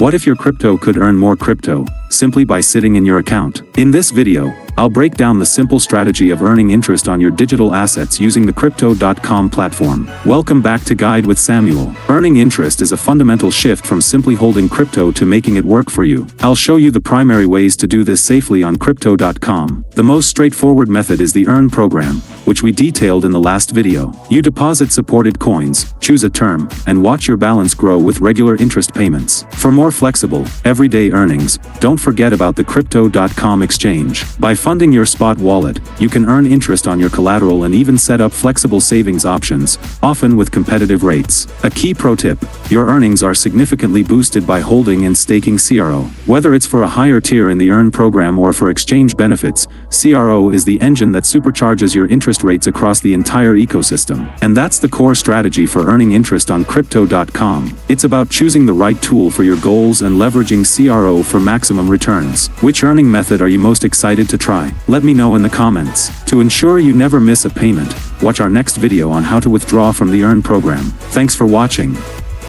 What if your crypto could earn more crypto, simply by sitting in your account? In this video, I'll break down the simple strategy of earning interest on your digital assets using the Crypto.com platform. Welcome back to Guide with Samuel. Earning interest is a fundamental shift from simply holding crypto to making it work for you. I'll show you the primary ways to do this safely on Crypto.com. The most straightforward method is the Earn program, which we detailed in the last video. You deposit supported coins, choose a term, and watch your balance grow with regular interest payments. For more flexible, everyday earnings, don't forget about the Crypto.com exchange. By funding your spot wallet, you can earn interest on your collateral and even set up flexible savings options, often with competitive rates. A key pro tip: your earnings are significantly boosted by holding and staking CRO. Whether it's for a higher tier in the Earn program or for exchange benefits, CRO is the engine that supercharges your interest rates across the entire ecosystem. And that's the core strategy for earning interest on Crypto.com. It's about choosing the right tool for your goals and leveraging CRO for maximum returns. Which earning method are you most excited to try? Let me know in the comments. To ensure you never miss a payment, watch our next video on how to withdraw from the Earn program. Thanks for watching.